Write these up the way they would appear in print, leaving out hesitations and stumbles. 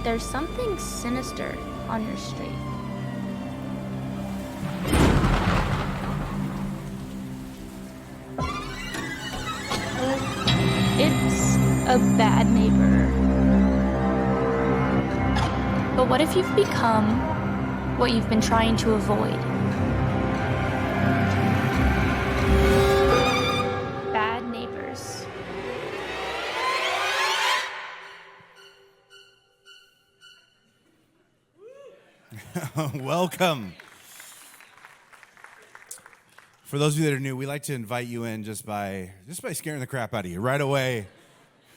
There's something sinister on your street. It's a bad neighbor. But what if you've become what you've been trying to avoid? Bad neighbors. Welcome. For those of you that are new, we like to invite you in just by scaring the crap out of you right away.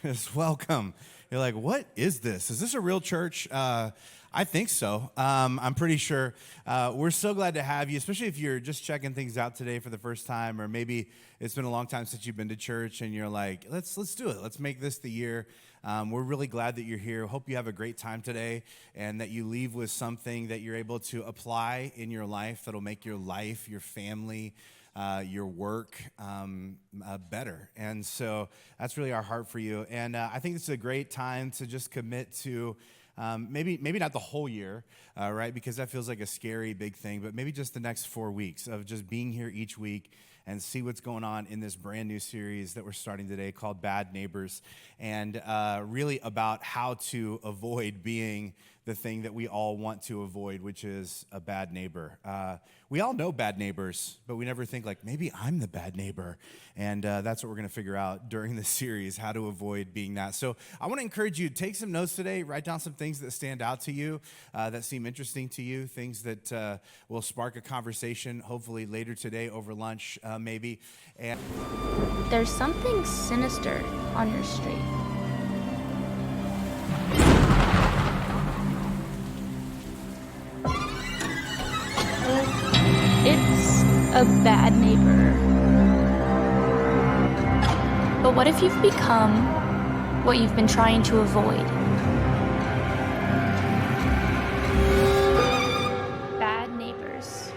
Just welcome. You're like, what is this? Is this a real church? I think so. I'm pretty sure. We're so glad to have you, especially if you're just checking things out today for the first time, or maybe it's been a long time since you've been to church and you're like, let's do it. Let's make this the year. We're really glad that you're here. Hope you have a great time today and that you leave with something that you're able to apply in your life that'll make your life, your family, your work better. And so that's really our heart for you. And I think this is a great time to just commit to maybe not the whole year, right? Because that feels like a scary big thing, but maybe just the next 4 weeks of just being here each week and see what's going on in this brand new series that we're starting today called Bad Neighbors, and really about how to avoid being the thing that we all want to avoid, which is a bad neighbor. We all know bad neighbors, but we never think like, maybe I'm the bad neighbor. And that's what we're going to figure out during this series, how to avoid being that. So I want to encourage you to take some notes today, write down some things that stand out to you, that seem interesting to you, things that will spark a conversation, hopefully later today over lunch, maybe. And There's something sinister on your street. It's a bad neighbor. But what if you've become what you've been trying to avoid? Bad neighbors.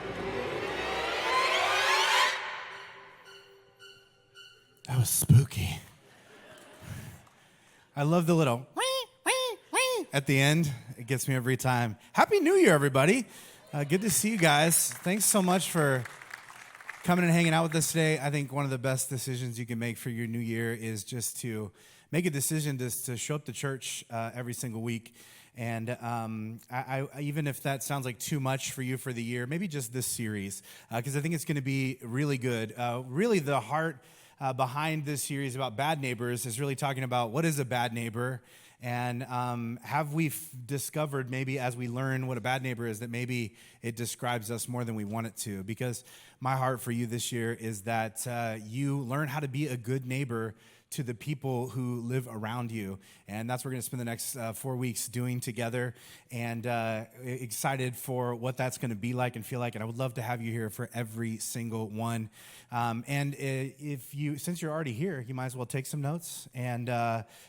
that was spooky. I love the little at the end. It gets me every time. Happy New Year, everybody. Good to see you guys. Thanks so much for coming and hanging out with us today. I think one of the best decisions you can make for your new year is just to make a decision to show up to church every single week. And I even if that sounds like too much for you for the year, maybe just this series, because I think it's going to be really good. Really, the heart behind this series about bad neighbors is really talking about what is a bad neighbor. And have we discovered maybe as we learn what a bad neighbor is that maybe it describes us more than we want it to? Because my heart for you this year is that you learn how to be a good neighbor to the people who live around you. And that's what we're going to spend the next 4 weeks doing together, and excited for what that's going to be like and feel like. And I would love to have you here for every single one. And since you're already here, you might as well take some notes and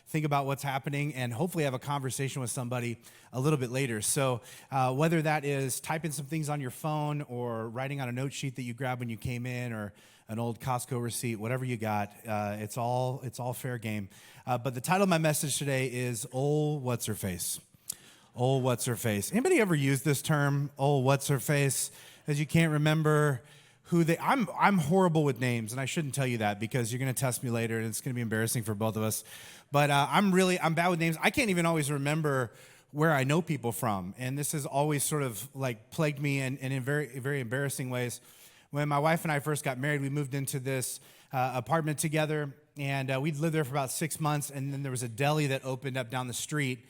think about what's happening and hopefully have a conversation with somebody a little bit later. So whether that is typing some things on your phone or writing on a note sheet that you grabbed when you came in, or an old Costco receipt, whatever you got, it's all fair game. But the title of my message today is "Old What's Her Face." Old What's Her Face. Anybody ever used this term, "Old What's Her Face"? As you can't remember who they. I'm horrible with names, and I shouldn't tell you that because you're going to test me later, and it's going to be embarrassing for both of us. But I'm bad with names. I can't even always remember where I know people from, and this has always sort of like plagued me in very, very embarrassing ways. When my wife and I first got married, we moved into this apartment together, and we'd lived there for about 6 months, and then there was a deli that opened up down the street,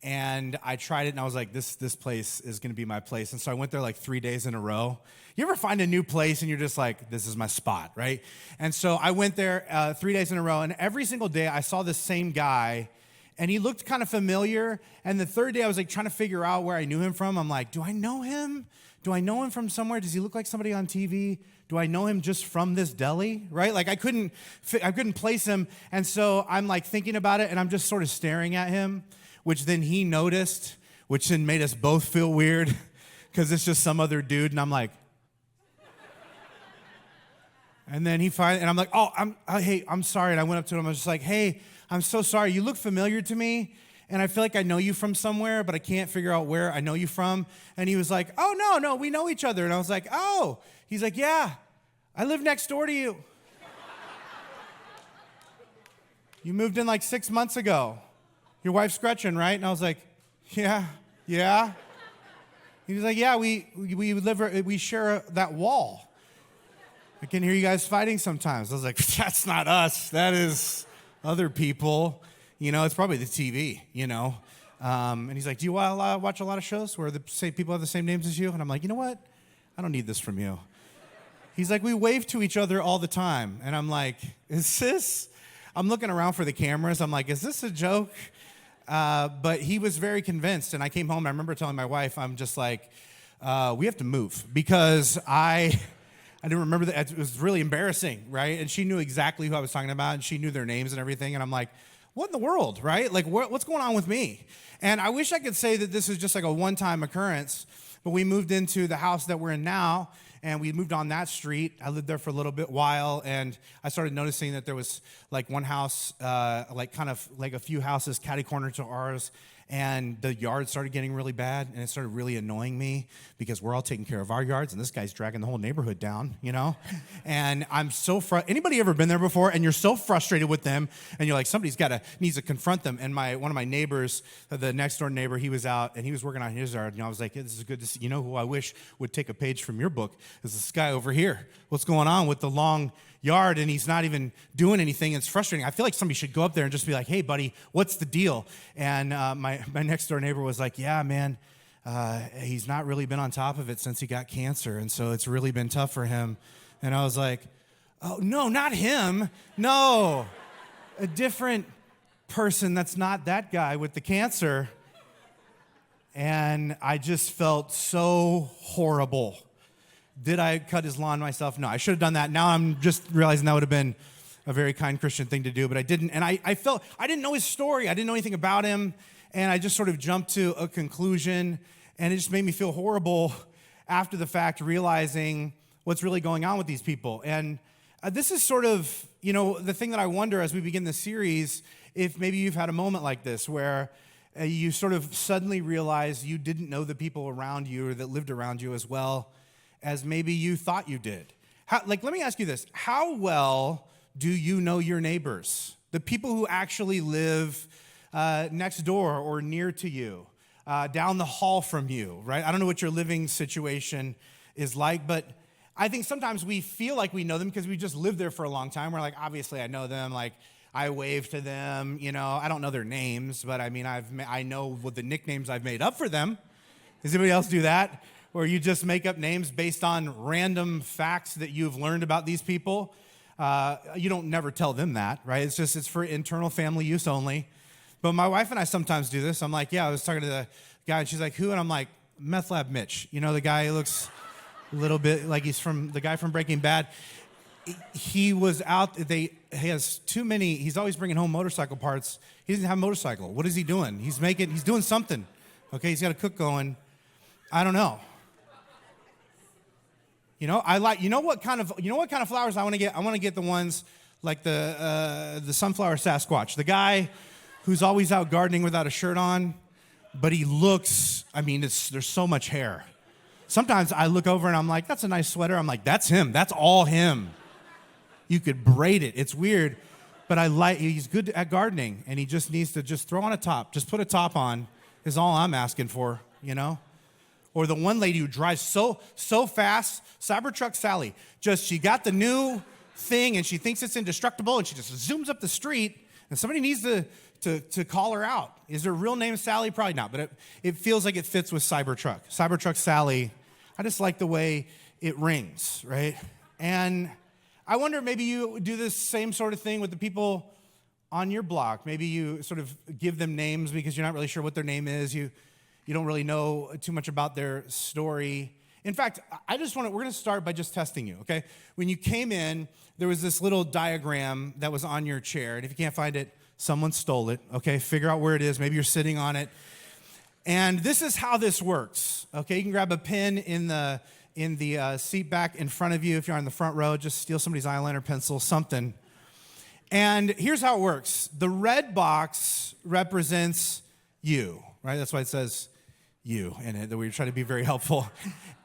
and I tried it, and I was like, this place is going to be my place. And so I went there like 3 days in a row. You ever find a new place, and you're just like, this is my spot, right? And so I went there 3 days in a row, and every single day I saw the same guy, and he looked kind of familiar. And the third day I was like trying to figure out where I knew him from. I'm like, do I know him? Do I know him from somewhere? Does he look like somebody on TV? Do I know him just from this deli, right? Like I couldn't place him. And so I'm like thinking about it, and I'm just sort of staring at him, which then he noticed, which then made us both feel weird because it's just some other dude. And I'm like, and then and I'm like, hey, I'm sorry. And I went up to him. I was just like, hey, I'm so sorry. You look familiar to me. and I feel like I know you from somewhere, but I can't figure out where I know you from. And he was like, oh, no, we know each other. And I was like, oh. He's like, yeah, I live next door to you. You moved in like 6 months ago. Your wife's Gretchen, right? And I was like, yeah. He was like, yeah, we share that wall. I can hear you guys fighting sometimes. I was like, that's not us. That is other people. It's probably the TV, And he's like, do you watch a lot of shows where the same people have the same names as you? And I'm like, you know what? I don't need this from you. He's like, we wave to each other all the time. And I'm like, I'm looking around for the cameras. I'm like, is this a joke? But he was very convinced. And I came home, I remember telling my wife, I'm just like, we have to move. Because I didn't remember that. It was really embarrassing, right? And she knew exactly who I was talking about, and she knew their names and everything. And I'm like, what in the world, right? Like, what's going on with me? And I wish I could say that this is just like a one-time occurrence, but we moved into the house that we're in now, and we moved on that street. I lived there for a little bit while, and I started noticing that there was like one house, like kind of like a few houses catty-corner to ours, and the yard started getting really bad, and it started really annoying me because we're all taking care of our yards, and this guy's dragging the whole neighborhood down, And I'm so anybody ever been there before, and you're so frustrated with them, and you're like, needs to confront them. And one of my neighbors, the next door neighbor, he was out, and he was working on his yard, and I was like, this is good to see. Who I wish would take a page from your book is this guy over here. What's going on with the long yard, and he's not even doing anything. It's frustrating. I feel like somebody should go up there and just be like, hey, buddy, what's the deal? And my next door neighbor was like, yeah, man, he's not really been on top of it since he got cancer, and so it's really been tough for him. And I was like, oh, no, not him. No, a different person that's not that guy with the cancer. And I just felt so horrible. Did I cut his lawn myself? No, I should have done that. Now I'm just realizing that would have been a very kind Christian thing to do, but I didn't. And I felt, I didn't know his story. I didn't know anything about him. And I just sort of jumped to a conclusion, and it just made me feel horrible after the fact, realizing what's really going on with these people. And this is sort of, the thing that I wonder as we begin this series, if maybe you've had a moment like this where you sort of suddenly realize you didn't know the people around you or that lived around you as well as maybe you thought you did. Let me ask you this. How well do you know your neighbors? The people who actually live next door or near to you, down the hall from you, right? I don't know what your living situation is like, but I think sometimes we feel like we know them because we just lived there for a long time. We're like, obviously I know them, like I wave to them, I don't know their names, but I mean, I know what the nicknames I've made up for them. Does anybody else do that? Where you just make up names based on random facts that you've learned about these people. You don't never tell them that, right? It's for internal family use only. But my wife and I sometimes do this. I'm like, yeah, I was talking to the guy, and she's like, who? And I'm like, Meth Lab Mitch. The guy who looks a little bit like he's the guy from Breaking Bad. He was out, he has too many, he's always bringing home motorcycle parts. He doesn't have a motorcycle. What is he doing? He's doing something. Okay, he's got a cook going. I don't know. What kind of flowers I want to get? I want to get the ones like the sunflower Sasquatch, the guy who's always out gardening without a shirt on, but he looks, there's so much hair. Sometimes I look over and I'm like, that's a nice sweater. I'm like, that's him. That's all him. You could braid it. It's weird, but he's good at gardening, and he just needs to just throw on a top. Just put a top on is all I'm asking for, Or the one lady who drives so fast, Cybertruck Sally, she got the new thing and she thinks it's indestructible, and she just zooms up the street, and somebody needs to call her out. Is her real name Sally? Probably not, but it feels like it fits with Cybertruck. Cybertruck Sally, I just like the way it rings, right? And I wonder, maybe you do this same sort of thing with the people on your block. Maybe you sort of give them names because you're not really sure what their name is. You don't really know too much about their story. In fact, we're going to start by just testing you, okay? When you came in, there was this little diagram that was on your chair, and if you can't find it, someone stole it, okay? Figure out where it is. Maybe you're sitting on it. And this is how this works, okay? You can grab a pen in the seat back in front of you. If you're on the front row, just steal somebody's eyeliner, pencil, something. And here's how it works. The red box represents you, right? That's why it says you in it, that we're trying to be very helpful.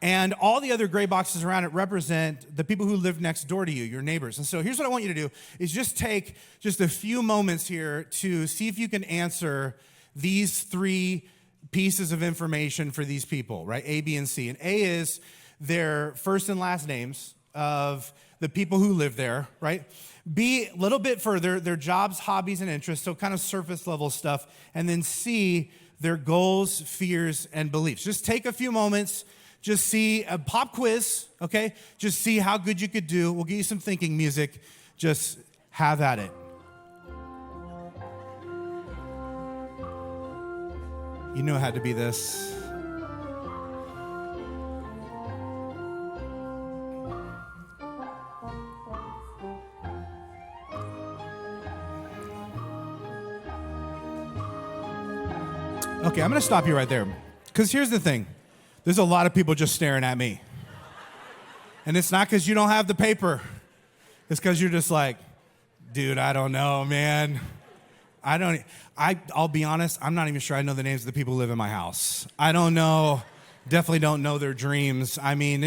And all the other gray boxes around it represent the people who live next door to you, your neighbors. And so here's what I want you to do, is just take just a few moments here to see if you can answer these three pieces of information for these people, right? A, B, and C. And A is their first and last names of the people who live there, right? B, a little bit further, their jobs, hobbies, and interests, so kind of surface level stuff. And then C, their goals, fears, and beliefs. Just take a few moments, just see a pop quiz, okay? Just see how good you could do. We'll give you some thinking music. Just have at it. You knew it had to be this. Okay, I'm going to stop you right there. Because here's the thing. There's a lot of people just staring at me. And it's not because you don't have the paper. It's because you're just like, dude, I don't know, man. I'll be honest, I'm not even sure I know the names of the people who live in my house. I don't know. Definitely don't know their dreams. I mean,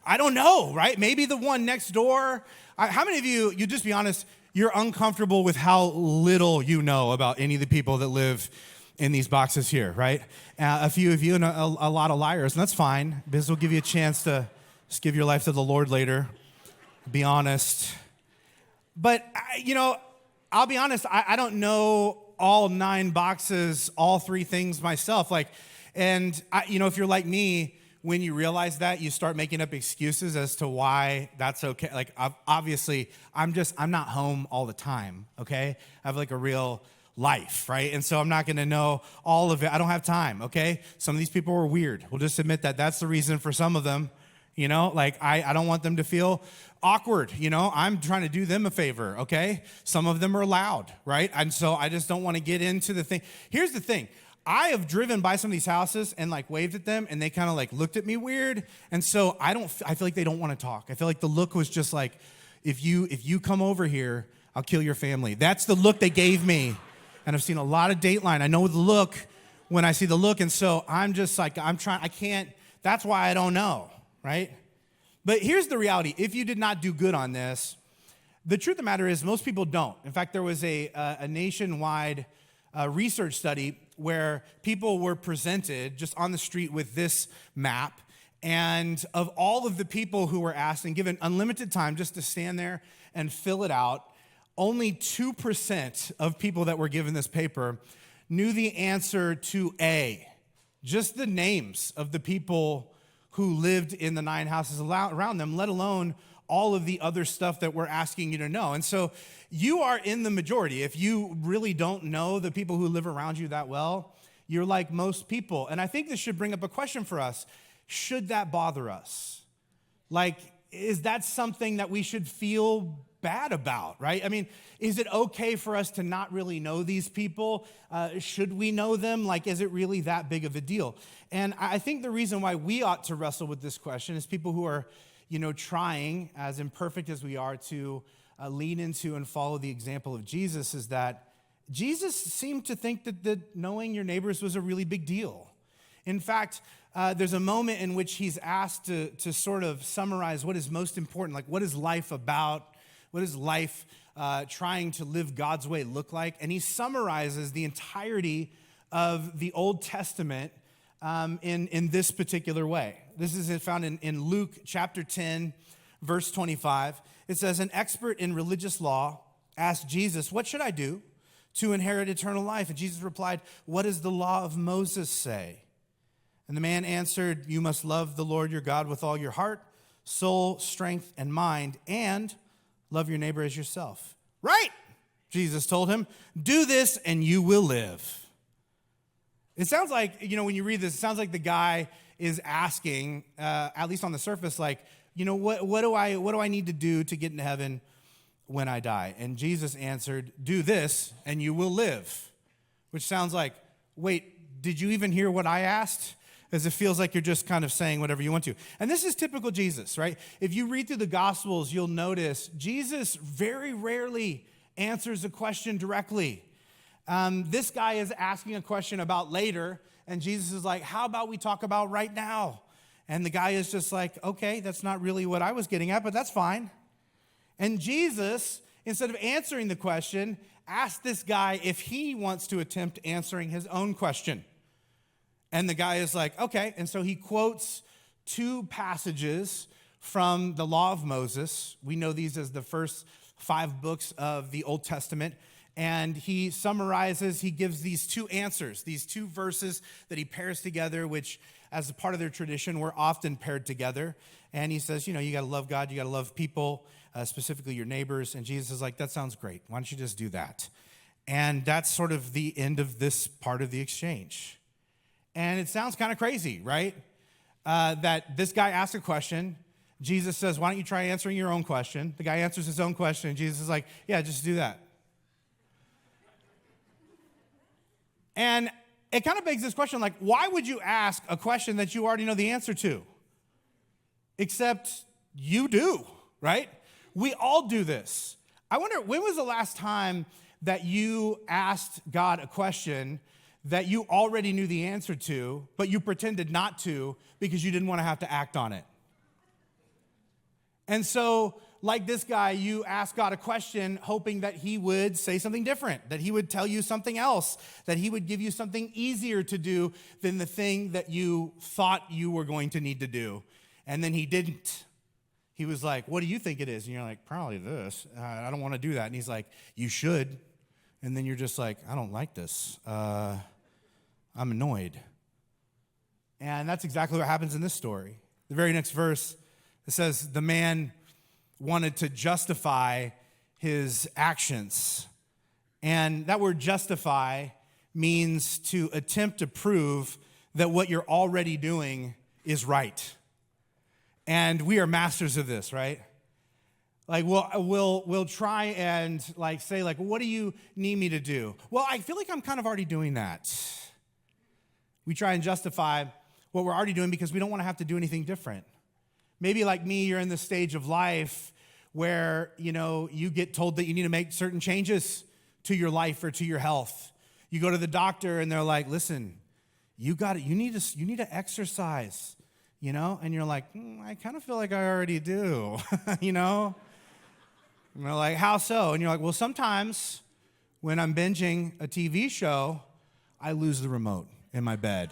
I don't know, right? Maybe the one next door. How many of you just be honest, you're uncomfortable with how little you know about any of the people that live in these boxes here, right? A few of you and a lot of liars, and that's fine. Biz will give you a chance to just give your life to the Lord later. Be honest. But, I'll be honest, I don't know all 9 boxes, all 3 things myself. If you're like me, when you realize that, you start making up excuses as to why that's okay. Like, obviously, I'm not home all the time, okay? I have like a real life, right? And so I'm not going to know all of it. I don't have time, okay? Some of these people were weird. We'll just admit that that's the reason for some of them, I don't want them to feel awkward, I'm trying to do them a favor, okay? Some of them are loud, right? And so I just don't want to get into the thing. Here's the thing. I have driven by some of these houses and waved at them and they kind of looked at me weird. And so I feel like they don't want to talk. I feel like the look was just like, if you come over here, I'll kill your family. That's the look they gave me. And I've seen a lot of Dateline. I know the look when I see the look. And so I'm just like, I can't, that's why I don't know, right? But here's the reality. If you did not do good on this, the truth of the matter is most people don't. In fact, there was a nationwide research study where people were presented just on the street with this map. And of all of the people who were asked and given unlimited time just to stand there and fill it out, only 2% of people that were given this paper knew the answer to A, just the names of the people who lived in the 9 houses around them, let alone all of the other stuff that we're asking you to know. And so you are in the majority. If you really don't know the people who live around you that well, you're like most people. And I think this should bring up a question for us. Should that bother us? Is that something that we should feel bad about, right? I mean, is it okay for us to not really know these people? Should we know them? Is it really that big of a deal? And I think the reason why we ought to wrestle with this question is people who are, trying, as imperfect as we are, to lean into and follow the example of Jesus, is that Jesus seemed to think that knowing your neighbors was a really big deal. In fact, there's a moment in which he's asked to sort of summarize what is most important, what is life about? What does life trying to live God's way look like? And he summarizes the entirety of the Old Testament in this particular way. This is found in Luke chapter 10, verse 25. It says, an expert in religious law asked Jesus, what should I do to inherit eternal life? And Jesus replied, what does the law of Moses say? And the man answered, you must love the Lord your God with all your heart, soul, strength, and mind, and love your neighbor as yourself. Right, Jesus told him, do this and you will live. It sounds like, when you read this, it sounds like the guy is asking, at least on the surface, what do I need to do to get into heaven when I die? And Jesus answered, do this and you will live. Which sounds like, wait, did you even hear what I asked? As it feels like you're just kind of saying whatever you want to. And this is typical Jesus, right? If you read through the Gospels, you'll notice Jesus very rarely answers a question directly. This guy is asking a question about later, and Jesus is like, how about we talk about right now? And the guy is just like, okay, that's not really what I was getting at, but that's fine. And Jesus, instead of answering the question, asked this guy if he wants to attempt answering his own question. And the guy is like, okay. And so he quotes two passages from the Law of Moses. We know these as the first 5 books of the Old Testament. And he summarizes, he gives these two answers, these two verses that he pairs together, which as a part of their tradition were often paired together. And he says, you got to love God, you got to love people, specifically your neighbors. And Jesus is like, that sounds great. Why don't you just do that? And that's sort of the end of this part of the exchange. And it sounds kind of crazy, right? That this guy asks a question. Jesus says, why don't you try answering your own question? The guy answers his own question. And Jesus is like, yeah, just do that. And it kind of begs this question, like, why would you ask a question that you already know the answer to? Except you do, right? We all do this. I wonder, when was the last time that you asked God a question that you already knew the answer to, but you pretended not to because you didn't want to have to act on it? And so, like this guy, you ask God a question hoping that he would say something different, that he would tell you something else, that he would give you something easier to do than the thing that you thought you were going to need to do. And then he didn't. He was like, what do you think it is? And you're like, probably this. I don't want to do that. And he's like, you should. And then you're just like, I don't like this. I'm annoyed. And that's exactly what happens in this story. The very next verse, it says, the man wanted to justify his actions. And that word justify means to attempt to prove that what you're already doing is right. And we are masters of this, right? Like we'll try and like say like, what do you need me to do? Well, I feel like I'm kind of already doing that. We try and justify what we're already doing because we don't want to have to do anything different. Maybe like me, you're in the stage of life where, you get told that you need to make certain changes to your life or to your health. You go to the doctor and they're like, listen, you need to exercise, and you're like, I kind of feel like I already do, And they're like, how so? And you're like, well, sometimes when I'm binging a TV show, I lose the remote in my bed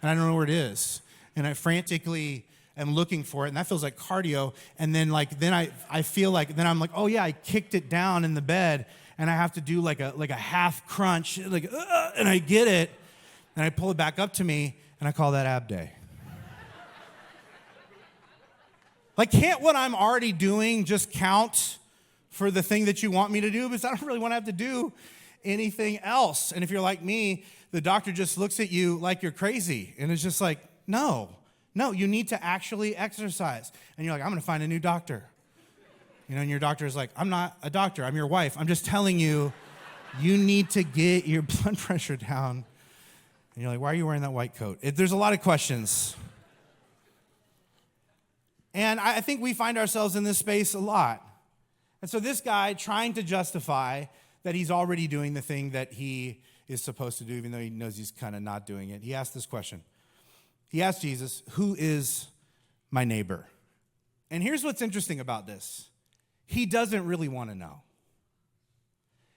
and I don't know where it is. And I frantically am looking for it, and that feels like cardio. And then I feel like, then I'm like, oh yeah, I kicked it down in the bed, and I have to do like a half crunch, and I get it, and I pull it back up to me, and I call that ab day. Like, can't what I'm already doing just count for the thing that you want me to do? Because I don't really want to have to do anything else. And if you're like me, the doctor just looks at you like you're crazy, and it's just like, no, you need to actually exercise. And you're like, I'm going to find a new doctor. And your doctor is like, I'm not a doctor, I'm your wife. I'm just telling you, you need to get your blood pressure down. And you're like, why are you wearing that white coat? There's a lot of questions. And I think we find ourselves in this space a lot. And so this guy trying to justify that he's already doing the thing that he is supposed to do, even though he knows he's kind of not doing it, he asked this question. He asked Jesus, who is my neighbor? And here's what's interesting about this. He doesn't really want to know.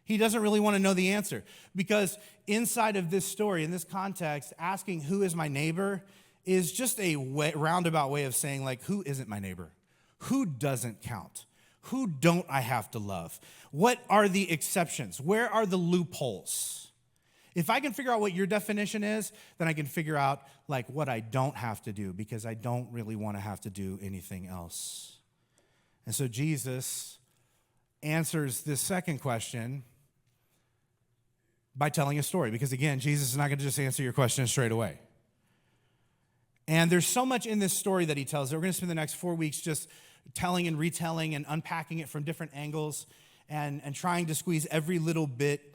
He doesn't really want to know the answer, because inside of this story, in this context, asking who is my neighbor is just a roundabout way of saying, like, who isn't my neighbor? Who doesn't count? Who don't I have to love? What are the exceptions? Where are the loopholes? If I can figure out what your definition is, then I can figure out like what I don't have to do, because I don't really want to have to do anything else. And so Jesus answers this second question by telling a story, because again, Jesus is not going to just answer your question straight away. And there's so much in this story that he tells that we're going to spend the next 4 weeks just telling and retelling and unpacking it from different angles and trying to squeeze every little bit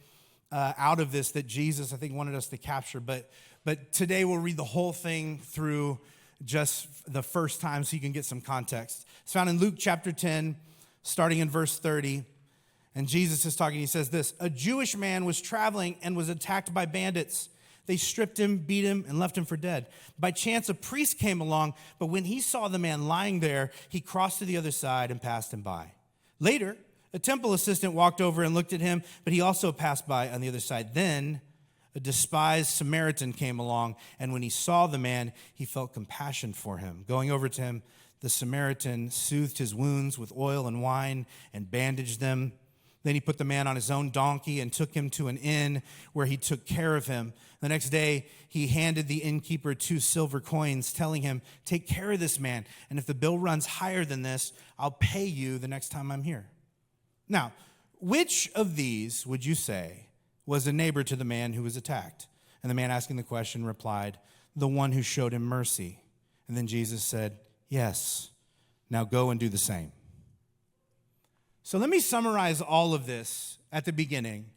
out of this that Jesus, I think, wanted us to capture. But today we'll read the whole thing through just the first time so you can get some context. It's found in Luke chapter 10, starting in verse 30. And Jesus is talking, he says this, a Jewish man was traveling and was attacked by bandits. They stripped him, beat him, and left him for dead. By chance, a priest came along, but when he saw the man lying there, he crossed to the other side and passed him by. Later, a temple assistant walked over and looked at him, but he also passed by on the other side. Then, a despised Samaritan came along, and when he saw the man, he felt compassion for him. Going over to him, the Samaritan soothed his wounds with oil and wine and bandaged them. Then he put the man on his own donkey and took him to an inn where he took care of him. The next day, he handed the innkeeper 2 silver coins, telling him, take care of this man, and if the bill runs higher than this, I'll pay you the next time I'm here. Now, which of these would you say was a neighbor to the man who was attacked? And the man asking the question replied, the one who showed him mercy. And then Jesus said, yes, now go and do the same. So let me summarize all of this at the beginning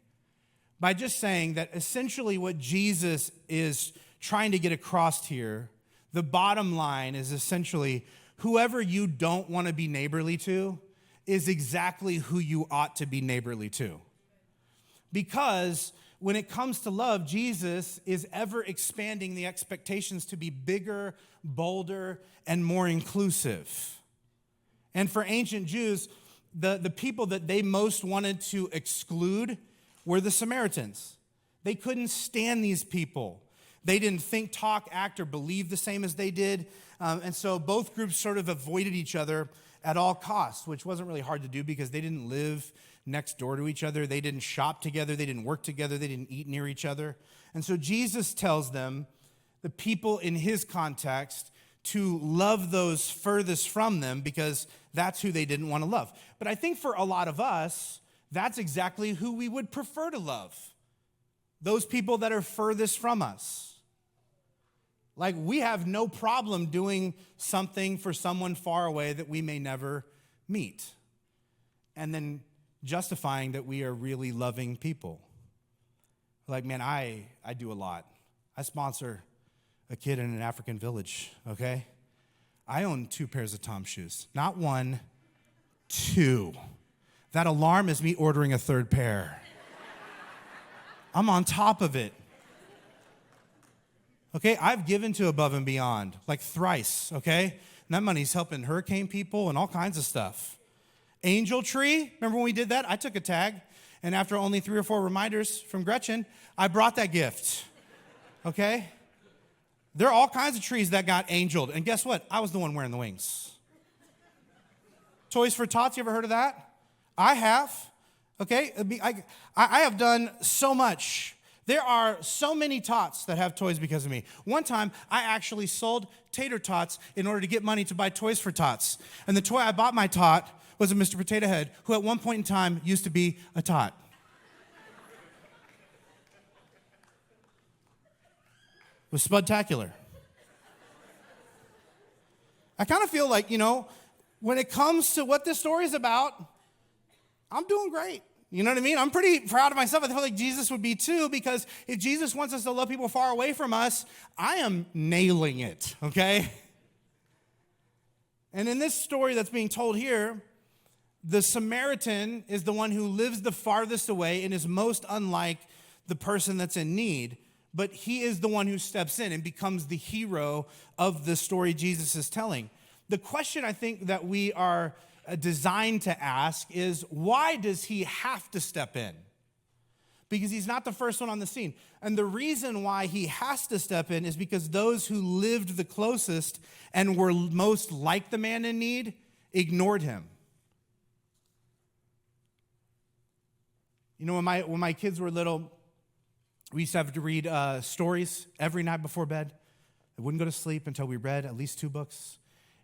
by just saying that essentially what Jesus is trying to get across here, the bottom line is essentially whoever you don't want to be neighborly to is exactly who you ought to be neighborly to. Because when it comes to love, Jesus is ever expanding the expectations to be bigger, bolder, and more inclusive. And for ancient Jews, the people that they most wanted to exclude were the Samaritans. They couldn't stand these people. They didn't think, talk, act, or believe the same as they did. And so both groups sort of avoided each other at all costs, which wasn't really hard to do because they didn't live next door to each other. They didn't shop together. They didn't work together. They didn't eat near each other. And so Jesus tells them, the people in his context, to love those furthest from them because that's who they didn't want to love. But I think for a lot of us, that's exactly who we would prefer to love. Those people that are furthest from us. Like we have no problem doing something for someone far away that we may never meet. And then justifying that we are really loving people. Like, man, I do a lot. I sponsor a kid in an African village, okay? I own 2 pairs of Tom shoes. Not 1, 2. That alarm is me ordering a 3rd pair. I'm on top of it. Okay, I've given to Above and Beyond, like thrice, okay? And that money's helping hurricane people and all kinds of stuff. Angel Tree, remember when we did that? I took a tag, and after only 3 or 4 reminders from Gretchen, I brought that gift, okay? There are all kinds of trees that got angeled, and guess what? I was the one wearing the wings. Toys for Tots, you ever heard of that? I have, okay? I have done so much. There are so many tots that have toys because of me. One time, I actually sold tater tots in order to get money to buy toys for tots. And the toy I bought my tot was a Mr. Potato Head, who at one point in time used to be a tot. It was spudtacular. I kind of feel like, when it comes to what this story is about, I'm doing great. You know what I mean? I'm pretty proud of myself. I feel like Jesus would be too, because if Jesus wants us to love people far away from us, I am nailing it, okay? And in this story that's being told here, the Samaritan is the one who lives the farthest away and is most unlike the person that's in need. But he is the one who steps in and becomes the hero of the story Jesus is telling. The question I think that we are designed to ask is, why does he have to step in? Because he's not the first one on the scene. And the reason why he has to step in is because those who lived the closest and were most like the man in need ignored him. When my kids were little, we used to have to read stories every night before bed. I wouldn't go to sleep until we read at least 2 books.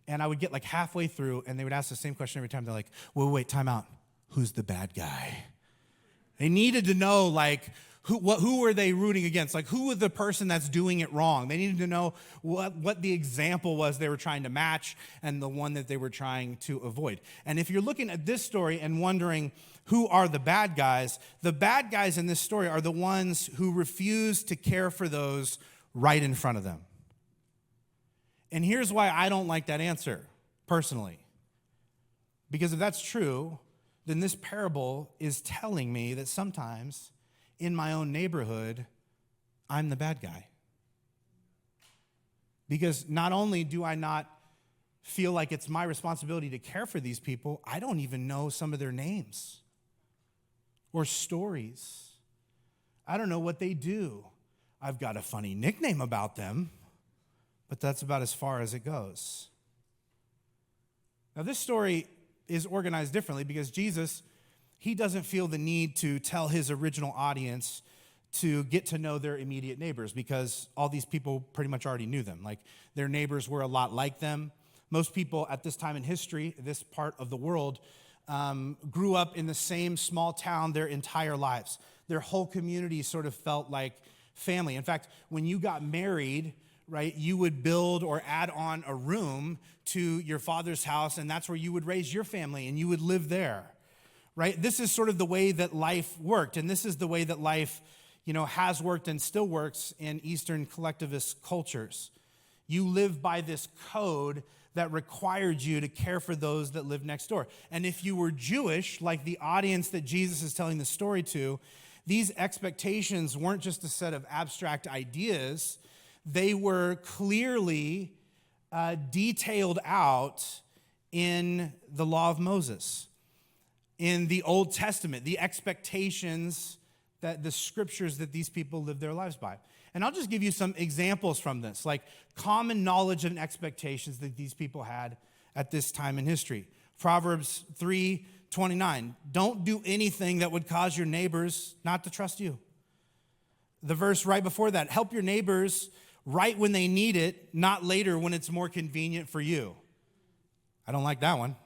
And I would get like halfway through, and they would ask the same question every time. They're like, wait, time out. Who's the bad guy? They needed to know, like, who were they rooting against? Like, who was the person that's doing it wrong? They needed to know what the example was they were trying to match and the one that they were trying to avoid. And if you're looking at this story and wondering who are the bad guys in this story are the ones who refuse to care for those right in front of them. And here's why I don't like that answer, personally. Because if that's true, then this parable is telling me that sometimes in my own neighborhood, I'm the bad guy. Because not only do I not feel like it's my responsibility to care for these people, I don't even know some of their names or stories. I don't know what they do. I've got a funny nickname about them, but that's about as far as it goes. Now, this story is organized differently because Jesus, he doesn't feel the need to tell his original audience to get to know their immediate neighbors because all these people pretty much already knew them. Like, their neighbors were a lot like them. Most people at this time in history, this part of the world, grew up in the same small town their entire lives. Their whole community sort of felt like family. In fact, when you got married, right, you would build or add on a room to your father's house, and that's where you would raise your family, and you would live there, right? This is sort of the way that life worked, and this is the way that life, has worked and still works in Eastern collectivist cultures. You live by this code that required you to care for those that live next door. And if you were Jewish, like the audience that Jesus is telling the story to, these expectations weren't just a set of abstract ideas. They were clearly detailed out in the law of Moses, in the Old Testament, the expectations that the scriptures that these people live their lives by. And I'll just give you some examples from this, like common knowledge and expectations that these people had at this time in history. Proverbs 3:29, don't do anything that would cause your neighbors not to trust you. The verse right before that, help your neighbors right when they need it, not later when it's more convenient for you. I don't like that one.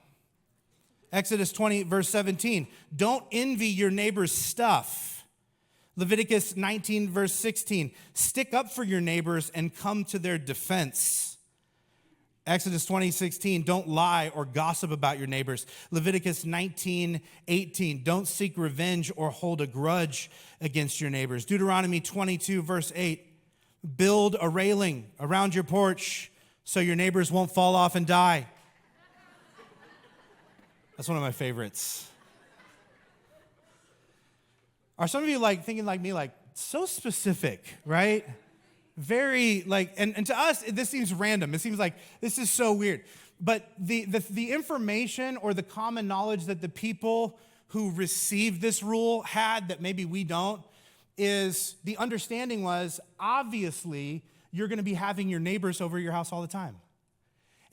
Exodus 20, verse 17, don't envy your neighbor's stuff. Leviticus 19, verse 16, stick up for your neighbors and come to their defense. Exodus 20:16, don't lie or gossip about your neighbors. Leviticus 19:18, don't seek revenge or hold a grudge against your neighbors. Deuteronomy 22, verse 8, build a railing around your porch so your neighbors won't fall off and die. That's one of my favorites. Are some of you thinking like me, so specific, right? Very and to us, this seems random. It seems like this is so weird. But the information or the common knowledge that the people who received this rule had that maybe we don't is the understanding was, obviously, you're going to be having your neighbors over your house all the time.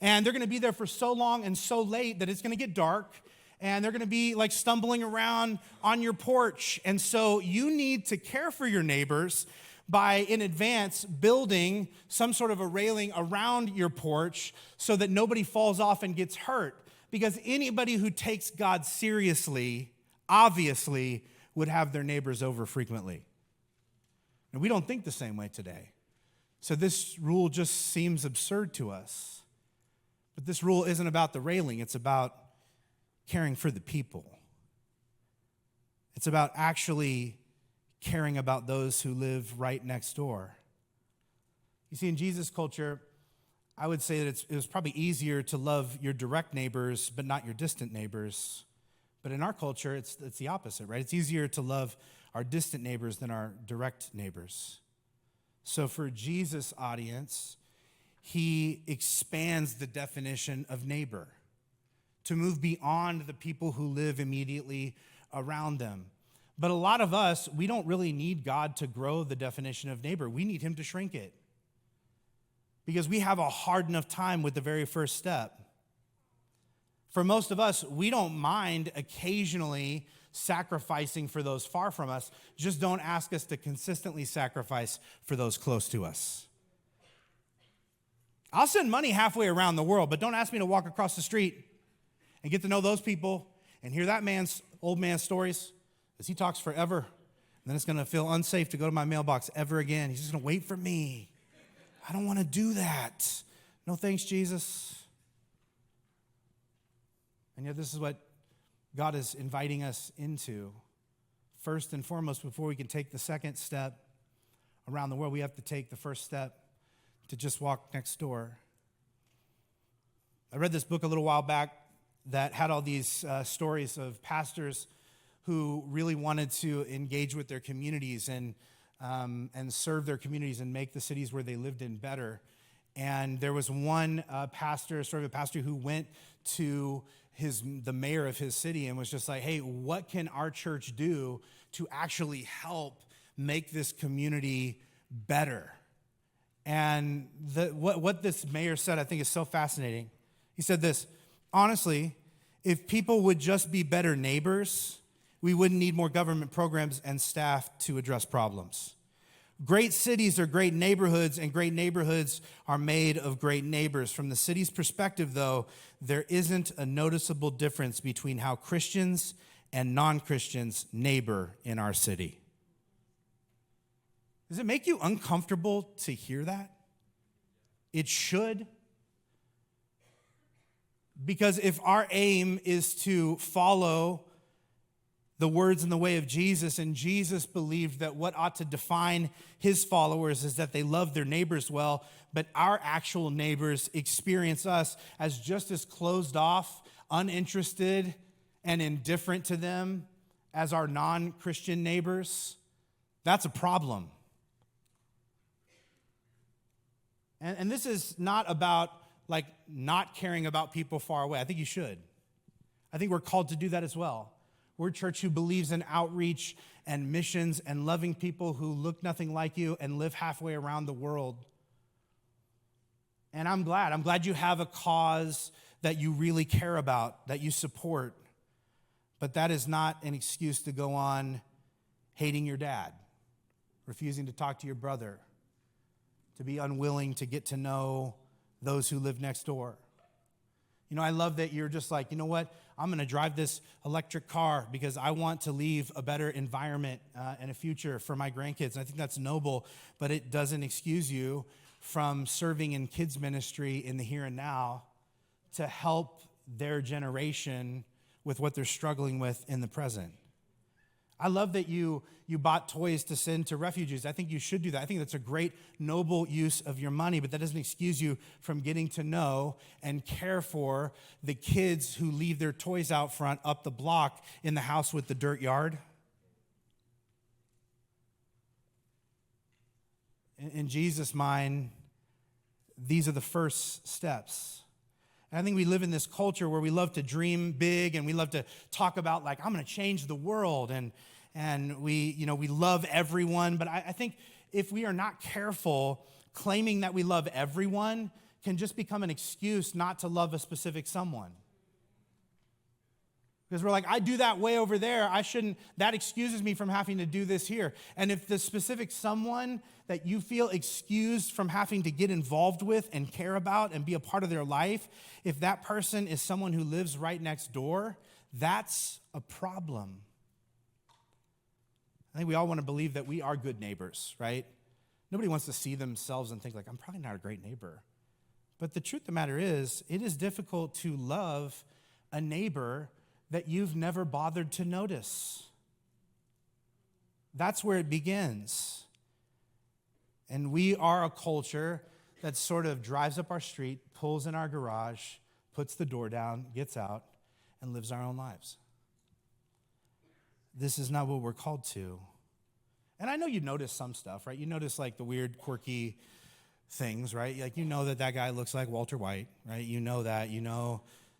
And they're going to be there for so long and so late that it's going to get dark. And they're going to be stumbling around on your porch. And so you need to care for your neighbors by, in advance, building some sort of a railing around your porch so that nobody falls off and gets hurt. Because anybody who takes God seriously, obviously, would have their neighbors over frequently. And we don't think the same way today. So this rule just seems absurd to us. But this rule isn't about the railing. It's about caring for the people. It's about actually caring about those who live right next door. You see, in Jesus' culture, I would say that it was probably easier to love your direct neighbors, but not your distant neighbors. But in our culture, it's the opposite, right? It's easier to love our distant neighbors than our direct neighbors. So for Jesus' audience, he expands the definition of neighbor to move beyond the people who live immediately around them. But a lot of us, we don't really need God to grow the definition of neighbor. We need him to shrink it because we have a hard enough time with the very first step. For most of us, we don't mind occasionally sacrificing for those far from us. Just don't ask us to consistently sacrifice for those close to us. I'll send money halfway around the world, but don't ask me to walk across the street and get to know those people and hear that old man's stories, because he talks forever. And then it's going to feel unsafe to go to my mailbox ever again. He's just going to wait for me. I don't want to do that. No thanks, Jesus. And yet this is what God is inviting us into. First and foremost, before we can take the second step around the world, we have to take the first step to just walk next door. I read this book a little while back. that had all these stories of pastors who really wanted to engage with their communities and serve their communities and make the cities where they lived in better. And there was one pastor, sort of a pastor, who went to the mayor of his city and was just like, hey, what can our church do to actually help make this community better? And what this mayor said, I think, is so fascinating. He said this: honestly, if people would just be better neighbors, we wouldn't need more government programs and staff to address problems. Great cities are great neighborhoods, and great neighborhoods are made of great neighbors. From the city's perspective, though, there isn't a noticeable difference between how Christians and non-Christians neighbor in our city. Does it make you uncomfortable to hear that? It should. Because if our aim is to follow the words and the way of Jesus, and Jesus believed that what ought to define his followers is that they love their neighbors well, but our actual neighbors experience us as just as closed off, uninterested, and indifferent to them as our non-Christian neighbors, that's a problem. And this is not about like not caring about people far away. I think you should. I think we're called to do that as well. We're a church who believes in outreach and missions and loving people who look nothing like you and live halfway around the world. And I'm glad you have a cause that you really care about, that you support. But that is not an excuse to go on hating your dad, refusing to talk to your brother, to be unwilling to get to know those who live next door. You know, I love that you're just like, you know what? I'm going to drive this electric car because I want to leave a better environment and a future for my grandkids. And I think that's noble, but it doesn't excuse you from serving in kids ministry in the here and now to help their generation with what they're struggling with in the present. I love that you bought toys to send to refugees. I think you should do that. I think that's a great, noble use of your money, but that doesn't excuse you from getting to know and care for the kids who leave their toys out front up the block in the house with the dirt yard. In Jesus' mind, these are the first steps. And I think we live in this culture where we love to dream big and we love to talk about like, I'm going to change the world. And we love everyone. But I think if we are not careful, claiming that we love everyone can just become an excuse not to love a specific someone. Because we're like, I do that way over there. That excuses me from having to do this here. And if the specific someone that you feel excused from having to get involved with and care about and be a part of their life, if that person is someone who lives right next door, that's a problem. I think we all want to believe that we are good neighbors, right? Nobody wants to see themselves and think like, I'm probably not a great neighbor. But the truth of the matter is, it is difficult to love a neighbor that you've never bothered to notice. That's where it begins. And we are a culture that sort of drives up our street, pulls in our garage, puts the door down, gets out, and lives our own lives. This is not what we're called to. And I know you notice some stuff, right? You notice like the weird, quirky things, right? Like you know that guy looks like Walter White, right? You know that,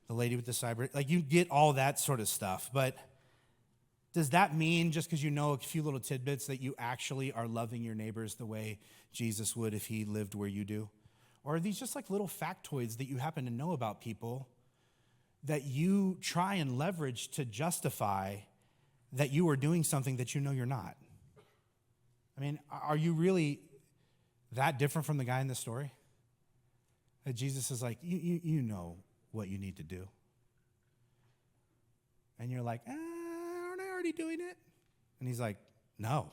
the lady with the cyber, like you get all that sort of stuff. But does that mean just because you know a few little tidbits that you actually are loving your neighbors the way Jesus would if he lived where you do? Or are these just like little factoids that you happen to know about people that you try and leverage to justify that you are doing something that you know you're not? I mean, are you really that different from the guy in the story? That Jesus is like, you know what you need to do. And you're like, aren't I already doing it? And he's like, no,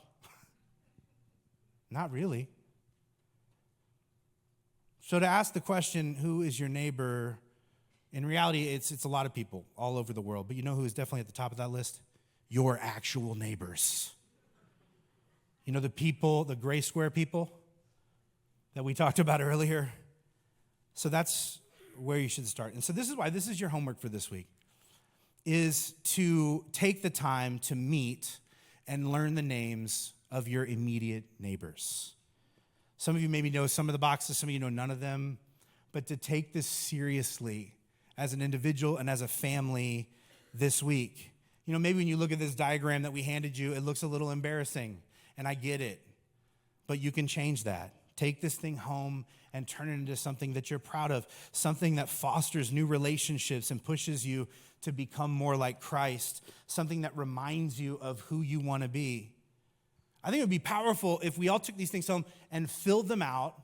not really. So to ask the question, who is your neighbor? In reality, it's a lot of people all over the world. But you know who is definitely at the top of that list? Your actual neighbors. You know the people, the gray square people that we talked about earlier? So that's where you should start. And so this is why this is your homework for this week. is to take the time to meet and learn the names of your immediate neighbors. Some of you maybe know some of the boxes, some of you know none of them, but to take this seriously as an individual and as a family this week. You know, maybe when you look at this diagram that we handed you, it looks a little embarrassing, and I get it, but you can change that. Take this thing home and turn it into something that you're proud of, something that fosters new relationships and pushes you to become more like Christ, something that reminds you of who you want to be. I think it would be powerful if we all took these things home and filled them out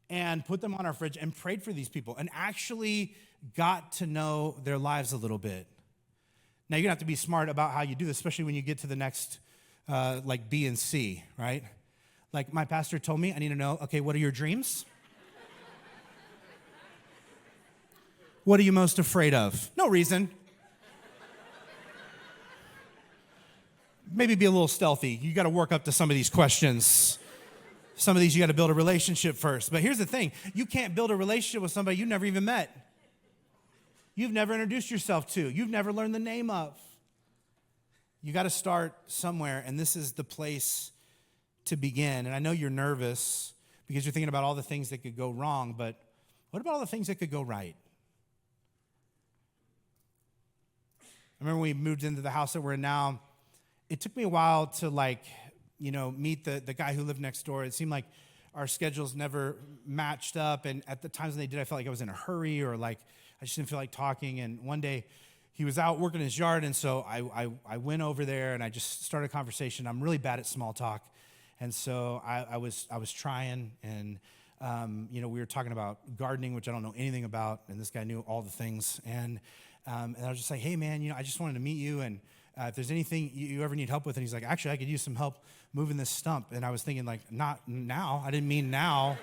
and put them on our fridge and prayed for these people and actually got to know their lives a little bit. Now, you're going to have to be smart about how you do this, especially when you get to the next, like B and C, right? Like my pastor told me, I need to know, okay, what are your dreams? What are you most afraid of? No reason. Maybe be a little stealthy. You got to work up to some of these questions. Some of these you got to build a relationship first. But here's the thing. You can't build a relationship with somebody you've never even met. You've never introduced yourself to. You've never learned the name of. You got to start somewhere, and this is the place to begin. And I know you're nervous because you're thinking about all the things that could go wrong, but what about all the things that could go right? I remember when we moved into the house that we're in now, it took me a while to meet the guy who lived next door. It seemed like our schedules never matched up, and at the times when they did, I felt like I was in a hurry or like I just didn't feel like talking. And one day he was out working in his yard, and so I went over there and I just started a conversation. I'm really bad at small talk, and so I was trying, and we were talking about gardening, which I don't know anything about, and this guy knew all the things, and I was just like, hey man, I just wanted to meet you, and if there's anything you ever need help with. And he's like, actually, I could use some help moving this stump. And I was thinking, like, not now. I didn't mean now.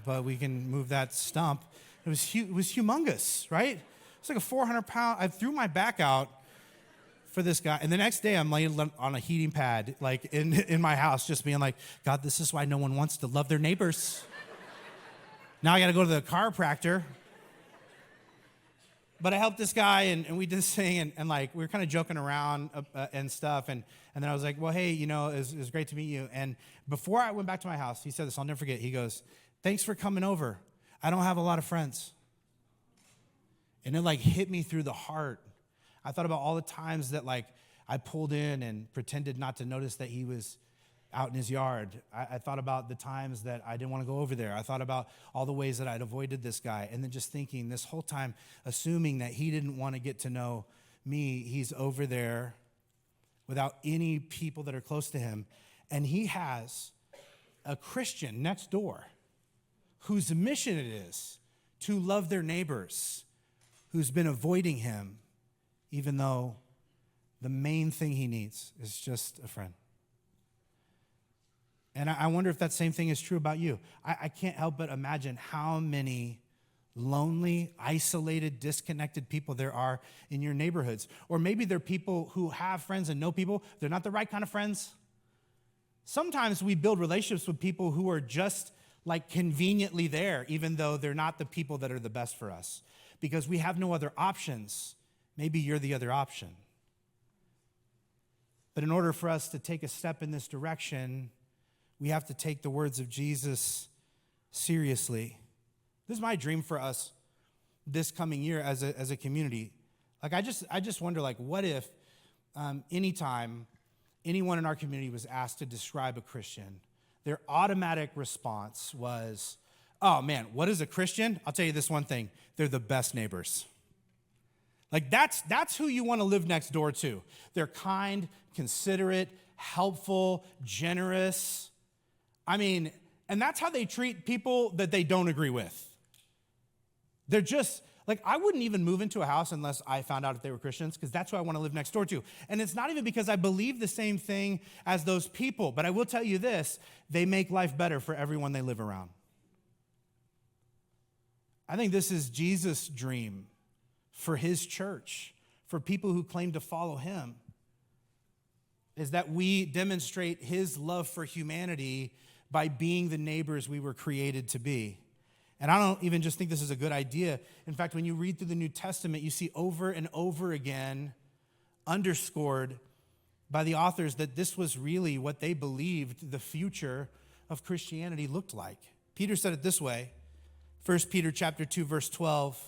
But we can move that stump. It was humongous, right? It's like a 400-pound. I threw my back out for this guy. And the next day, I'm laying on a heating pad, like in my house, just being like, God, this is why no one wants to love their neighbors. Now I got to go to the chiropractor. But I helped this guy, and we did this thing, and like, we were kind of joking around and stuff, and then I was like, well, hey, it was great to meet you. And before I went back to my house, he said this, I'll never forget. He goes, thanks for coming over. I don't have a lot of friends. And it, like, hit me through the heart. I thought about all the times that, like, I pulled in and pretended not to notice that he was out in his yard. I thought about the times that I didn't want to go over there. I thought about all the ways that I'd avoided this guy, and then just thinking this whole time, assuming that he didn't want to get to know me, he's over there without any people that are close to him, and he has a Christian next door whose mission it is to love their neighbors, who's been avoiding him, even though the main thing he needs is just a friend. And I wonder if that same thing is true about you. I can't help but imagine how many lonely, isolated, disconnected people there are in your neighborhoods. Or maybe they're people who have friends and know people. They're not the right kind of friends. Sometimes we build relationships with people who are just like conveniently there, even though they're not the people that are the best for us, because we have no other options. Maybe you're the other option. But in order for us to take a step in this direction, we have to take the words of Jesus seriously. This is my dream for us this coming year as a community. Like, I just wonder, like, what if anytime anyone in our community was asked to describe a Christian, their automatic response was, oh man, what is a Christian? I'll tell you this one thing, they're the best neighbors. Like, that's who you want to live next door to. They're kind, considerate, helpful, generous. I mean, and that's how they treat people that they don't agree with. They're just, like, I wouldn't even move into a house unless I found out if they were Christians, because that's who I want to live next door to. And it's not even because I believe the same thing as those people, but I will tell you this, they make life better for everyone they live around. I think this is Jesus' dream for his church, for people who claim to follow him, is that we demonstrate his love for humanity by being the neighbors we were created to be. And I don't even just think this is a good idea. In fact, when you read through the New Testament, you see over and over again underscored by the authors that this was really what they believed the future of Christianity looked like. Peter said it this way, 1 Peter chapter 2, verse 12.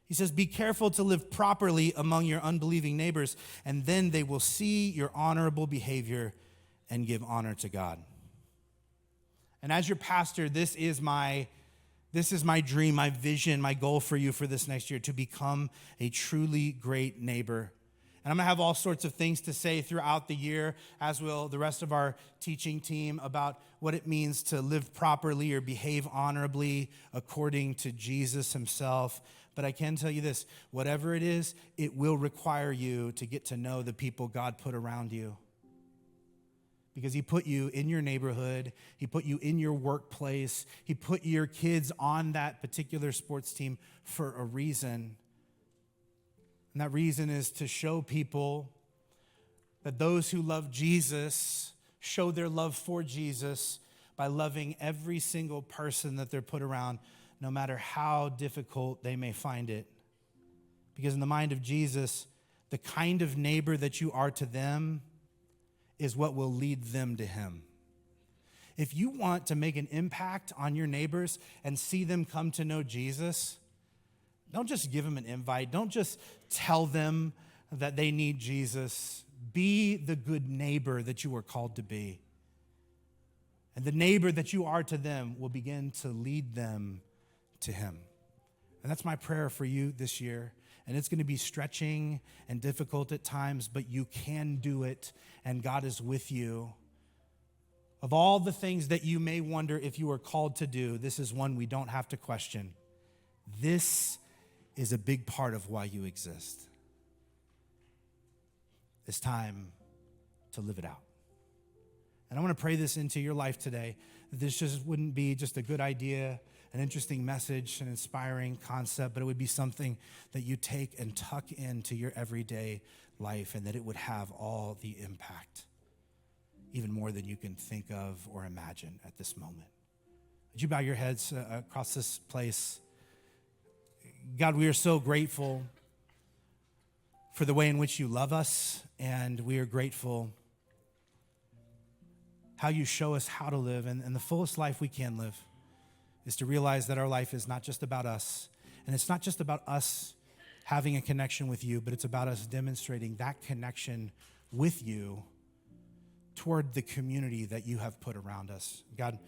He says, be careful to live properly among your unbelieving neighbors, and then they will see your honorable behavior and give honor to God. And as your pastor, this is my dream, my vision, my goal for you for this next year, to become a truly great neighbor. And I'm going to have all sorts of things to say throughout the year, as will the rest of our teaching team, about what it means to live properly or behave honorably according to Jesus himself. But I can tell you this, whatever it is, it will require you to get to know the people God put around you. Because he put you in your neighborhood, he put you in your workplace, he put your kids on that particular sports team for a reason. And that reason is to show people that those who love Jesus show their love for Jesus by loving every single person that they're put around, no matter how difficult they may find it. Because in the mind of Jesus, the kind of neighbor that you are to them is what will lead them to him. If you want to make an impact on your neighbors and see them come to know Jesus, don't just give them an invite. Don't just tell them that they need Jesus. Be the good neighbor that you are called to be. And the neighbor that you are to them will begin to lead them to him. And that's my prayer for you this year. And it's going to be stretching and difficult at times, but you can do it, and God is with you. Of all the things that you may wonder if you are called to do, this is one we don't have to question. This is a big part of why you exist. It's time to live it out. And I want to pray this into your life today, that this just wouldn't be just a good idea, an interesting message, an inspiring concept, but it would be something that you take and tuck into your everyday life, and that it would have all the impact, even more than you can think of or imagine at this moment. Would you bow your heads across this place? God, we are so grateful for the way in which you love us, and we are grateful how you show us how to live, and the fullest life we can live is to realize that our life is not just about us, and it's not just about us having a connection with you, but it's about us demonstrating that connection with you toward the community that you have put around us. God,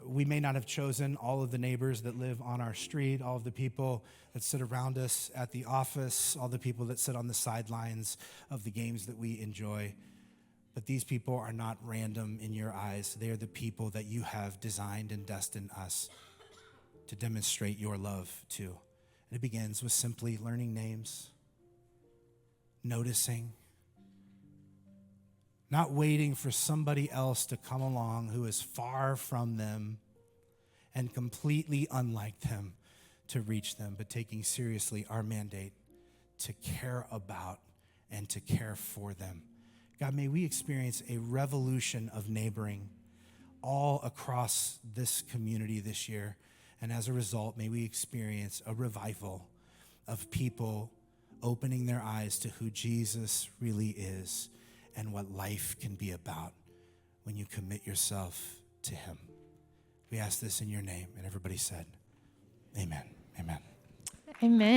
we may not have chosen all of the neighbors that live on our street, all of the people that sit around us at the office, all the people that sit on the sidelines of the games that we enjoy. But these people are not random in your eyes. They are the people that you have designed and destined us to demonstrate your love to. And it begins with simply learning names, noticing, not waiting for somebody else to come along who is far from them and completely unlike them to reach them, but taking seriously our mandate to care about and to care for them. God, may we experience a revolution of neighboring all across this community this year. And as a result, may we experience a revival of people opening their eyes to who Jesus really is and what life can be about when you commit yourself to him. We ask this in your name. And everybody said, amen. Amen. Amen.